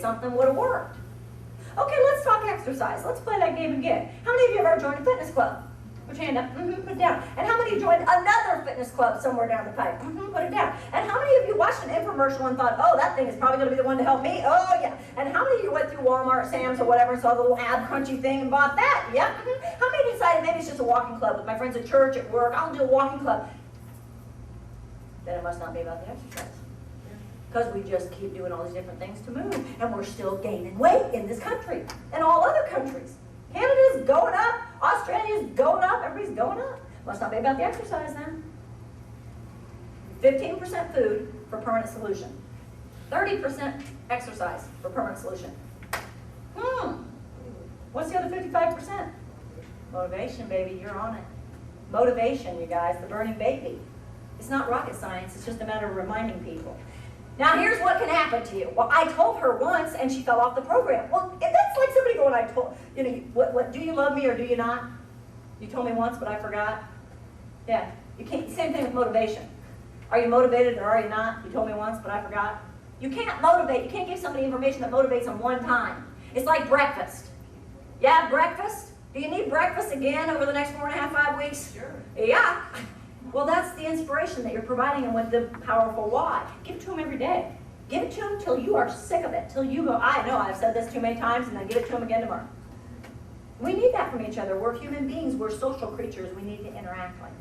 something would have worked. Okay, let's talk exercise. Let's play that game again. How many of you have ever joined a fitness club? Put your hand up, put it down. And how many joined another fitness club somewhere down the pipe? Put it down. And how many of you watched an infomercial and thought, oh, that thing is probably going to be the one to help me? Oh, yeah. And how many of you went through Walmart, Sam's, or whatever, and saw the little ab crunchy thing and bought that? Yep. How many decided maybe it's just a walking club with my friends at church, at work? I'll do a walking club. Then it must not be about the exercise. Because we just keep doing all these different things to move. And we're still gaining weight in this country and all other countries. Canada's going up. Australia's going up. Everybody's going up. Must not be about the exercise then. 15% food for permanent solution. 30% exercise for permanent solution. What's the other 55%? Motivation, baby. You're on it. Motivation, you guys. The burning baby. It's not rocket science. It's just a matter of reminding people. Now, here's what can happen to you. Well, I told her once, and she fell off the program. Well, that's like somebody going, I told, you know, what, do you love me or do you not? You told me once, but I forgot. Yeah, you can't, same thing with motivation. Are you motivated or are you not? You told me once, but I forgot. You can't motivate. You can't give somebody information that motivates them one time. It's like breakfast. Yeah, breakfast? Do you need breakfast again over the next 4.5, 5 weeks? Sure. Yeah. Well, that's the inspiration that you're providing them with the powerful why. Give it to them every day. Give it to them till you are sick of it, till you go, I know I've said this too many times, and then give it to them again tomorrow. We need that from each other. We're human beings. We're social creatures. We need to interact like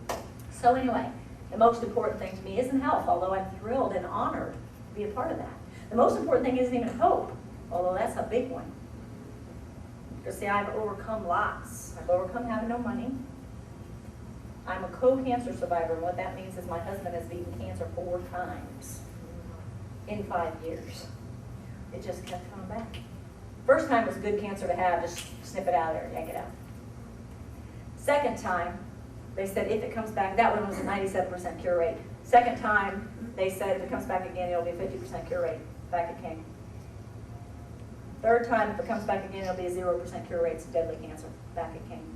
that. So anyway, the most important thing to me isn't health, although I'm thrilled and honored to be a part of that. The most important thing isn't even hope, although that's a big one. Because see, I've overcome lots. I've overcome having no money. I'm a co-cancer survivor, and what that means is my husband has beaten cancer 4 times in 5 years. It just kept coming back. First time was good cancer to have, just snip it out of there, yank it out. Second time, they said if it comes back, that one was a 97% cure rate. Second time, they said if it comes back again, it'll be a 50% cure rate. Back it came. Third time, if it comes back again, it'll be a 0% cure rate. It's deadly cancer. Back it came.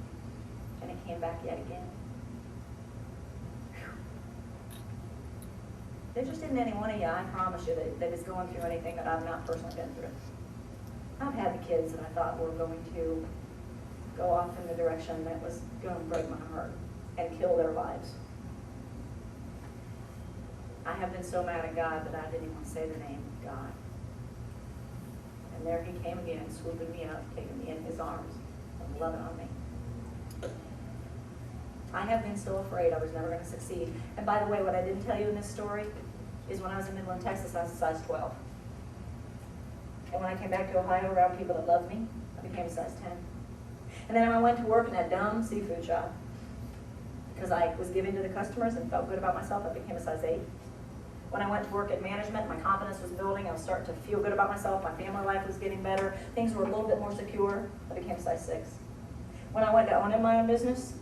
And it came back yet again. There just isn't any one of you, I promise you, that is going through anything that I've not personally been through. I've had the kids that I thought were going to go off in the direction that was going to break my heart and kill their lives. I have been so mad at God that I didn't even say the name God. And there he came again, swooping me up, taking me in his arms, and loving on me. I have been so afraid I was never going to succeed. And by the way, what I didn't tell you in this story is when I was in Midland, Texas, I was a size 12. And when I came back to Ohio around people that loved me, I became a size 10. And then I went to work in that dumb seafood shop. Because I was giving to the customers and felt good about myself, I became a size 8. When I went to work in management, my confidence was building. I was starting to feel good about myself. My family life was getting better. Things were a little bit more secure. I became a size 6. When I went to owning my own business,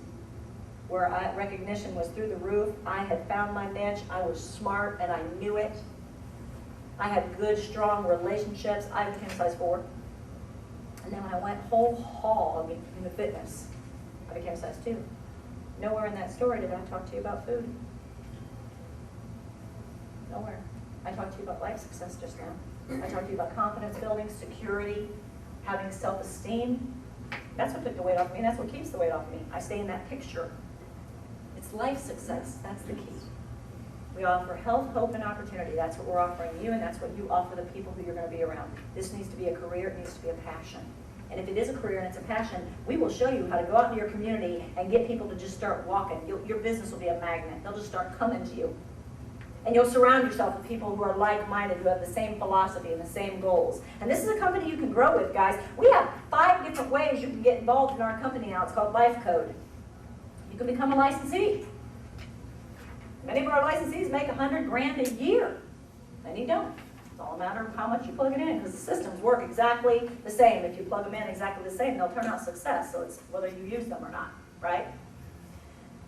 where recognition was through the roof, I had found my niche. I was smart and I knew it. I had good, strong relationships. I became a size 4. And then when I went whole hog into fitness, I became a size 2. Nowhere in that story did I talk to you about food. Nowhere. I talked to you about life success just now. I talked to you about confidence building, security, having self-esteem. That's what took the weight off me, and that's what keeps the weight off me. I stay in that picture. It's life success. That's the key. We offer health, hope, and opportunity. That's what we're offering you, and that's what you offer the people who you're going to be around. This needs to be a career. It needs to be a passion. And if it is a career and it's a passion, we will show you how to go out into your community and get people to just start walking. Your business will be a magnet. They'll just start coming to you. And you'll surround yourself with people who are like-minded, who have the same philosophy and the same goals. And this is a company you can grow with, guys. We have 5 different ways you can get involved in our company now. It's called Life Code. You can become a licensee. Many of our licensees make $100 grand a year. Many don't. It's all a matter of how much you plug it in, because the systems work exactly the same. If you plug them in exactly the same, they'll turn out success. So it's whether you use them or not, right?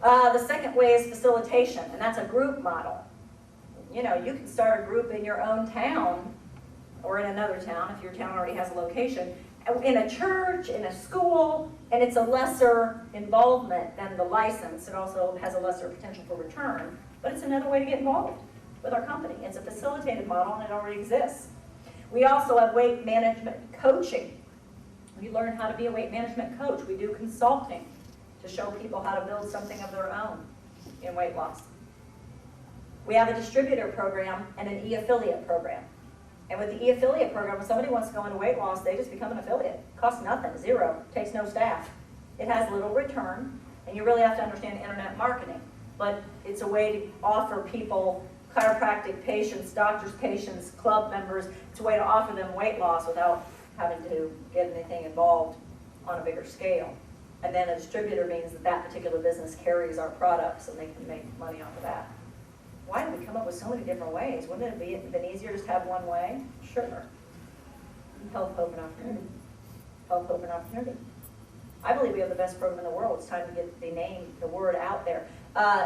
The second way is facilitation, and that's a group model. You know, you can start a group in your own town or in another town if your town already has a location, in a church, in a school, and it's a lesser involvement than the license. It also has a lesser potential for return, but it's another way to get involved with our company. It's a facilitated model, and it already exists. We also have weight management coaching. We learn how to be a weight management coach. We do consulting to show people how to build something of their own in weight loss. We have a distributor program and an e-affiliate program. And with the e-affiliate program, when somebody wants to go into weight loss, they just become an affiliate. Costs nothing, zero, takes no staff. It has little return, and you really have to understand internet marketing. But it's a way to offer people, chiropractic patients, doctors' patients, club members, it's a way to offer them weight loss without having to get anything involved on a bigger scale. And then a distributor means that that particular business carries our products and they can make money off of that. Why did we come up with so many different ways? Wouldn't it have been easier just to have one way? Sure. Health, hope, and opportunity. Health, hope, and opportunity. I believe we have the best program in the world. It's time to get the name, the word out there.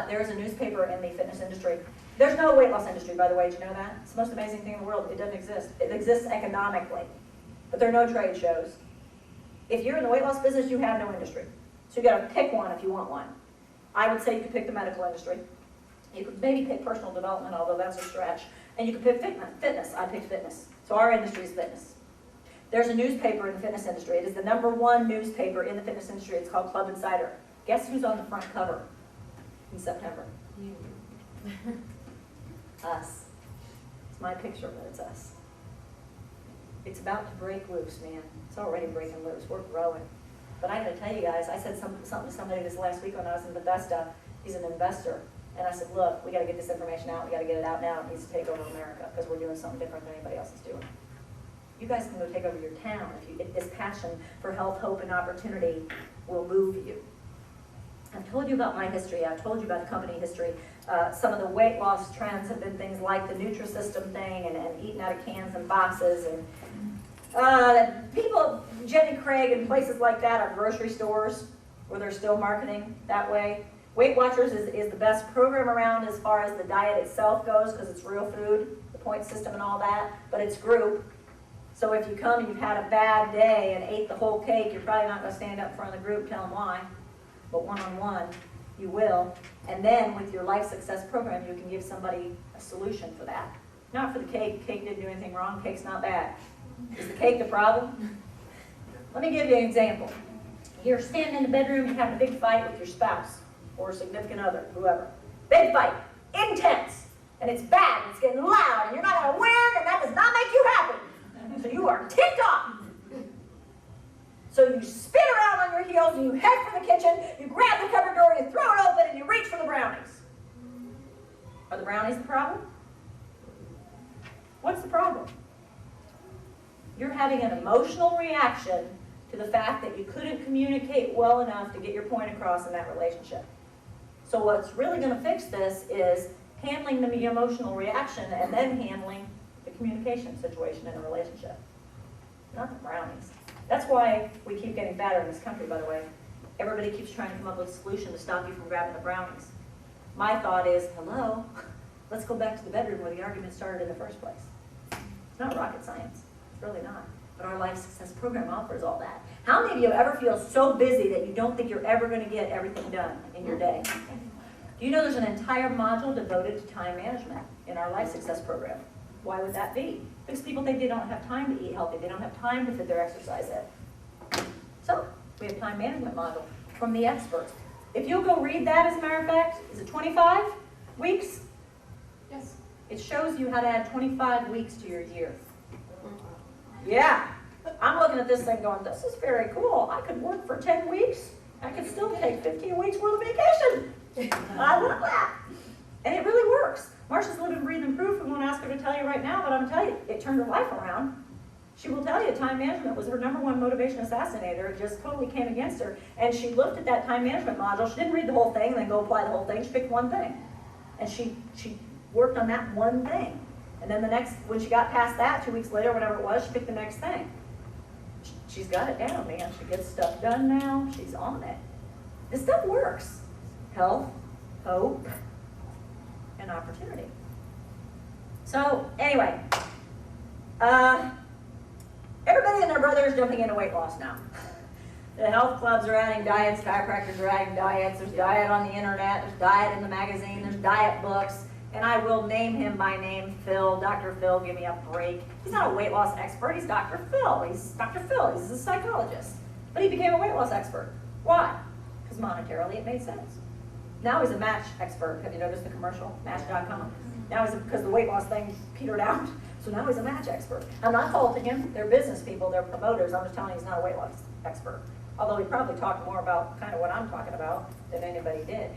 There's a newspaper in the fitness industry. There's no weight loss industry, by the way. Did you know that? It's the most amazing thing in the world. It doesn't exist. It exists economically, but there are no trade shows. If you're in the weight loss business, you have no industry. So you got to pick one if you want one. I would say you could pick the medical industry. You could maybe pick personal development, although that's a stretch. And you could pick fitness. I picked fitness. So our industry is fitness. There's a newspaper in the fitness industry. It is the #1 newspaper in the fitness industry. It's called Club Insider. Guess who's on the front cover in September? You. Us. It's my picture, but it's us. It's about to break loose, man. It's already breaking loose. We're growing. But I got to tell you guys, I said something to somebody this last week when I was in Bethesda. He's an investor. And I said, look, we got to get this information out. We got to get it out now. It needs to take over America because we're doing something different than anybody else is doing. You guys can go take over your town if this passion for health, hope, and opportunity will move you. I've told you about my history. I've told you about the company history. Some of the weight loss trends have been things like the Nutrisystem thing and eating out of cans and boxes. And people, Jenny Craig and places like that are grocery stores where they're still marketing that way. Weight Watchers is the best program around as far as the diet itself goes because it's real food, the point system and all that, but it's group. So if you come and you've had a bad day and ate the whole cake, you're probably not going to stand up in front of the group and tell them why. But one-on-one, you will. And then with your Life Success program, you can give somebody a solution for that. Not for the cake. Cake didn't do anything wrong. Cake's not bad. Is the cake the problem? Let me give you an example. You're standing in the bedroom, you're having a big fight with your spouse or significant other, whoever. Big fight. Intense. And it's bad. And it's getting loud. And you're not going to win. And that does not make you happy. So you are ticked off. So you spin around on your heels and you head for the kitchen, you grab the cupboard door, you throw it open, and you reach for the brownies. Are the brownies the problem? What's the problem? You're having an emotional reaction to the fact that you couldn't communicate well enough to get your point across in that relationship. So what's really going to fix this is handling the emotional reaction and then handling the communication situation in a relationship, not the brownies. That's why we keep getting fatter in this country, by the way. Everybody keeps trying to come up with a solution to stop you from grabbing the brownies. My thought is, hello, let's go back to the bedroom where the argument started in the first place. It's not rocket science. It's really not. But our Life Success program offers all that. How many of you ever feel so busy that you don't think you're ever going to get everything done in your day? Do you know there's an entire module devoted to time management in our Life Success program? Why would that be? Because people think they don't have time to eat healthy. They don't have time to fit their exercise in. So we have time management module from the experts. If you'll go read that, as a matter of fact, is it 25 weeks? Yes. It shows you how to add 25 weeks to your year. Yeah. I'm looking at this thing going, this is very cool. I could work for 10 weeks. I could still take 15 weeks worth of vacation. I love that. And it really works. Marsha's living, breathing proof. I'm going to ask her to tell you right now, but I'm telling you, it turned her life around. She will tell you time management was her #1 motivation assassinator. It just totally came against her. And she looked at that time management module. She didn't read the whole thing and then go apply the whole thing. She picked one thing. And she worked on that one thing. And then when she got past that, 2 weeks later, whatever it was, she picked the next thing. She's got it down, man. She gets stuff done now. She's on it. This stuff works. Health, hope, and opportunity. So anyway, everybody and their brother is jumping into weight loss now. The health clubs are adding diets, chiropractors are adding diets, there's diet on the internet, there's diet in the magazine, there's diet books. And I will name him by name, Phil, Dr. Phil, give me a break. He's not a weight loss expert, he's Dr. Phil. He's Dr. Phil, he's a psychologist. But he became a weight loss expert. Why? Because monetarily it made sense. Now he's a Match expert. Have you noticed the commercial? Match.com. Now he's, because the weight loss thing petered out, so now he's a Match expert. I'm not faulting him. They're business people, they're promoters. I'm just telling you he's not a weight loss expert. Although he probably talked more about kind of what I'm talking about than anybody did.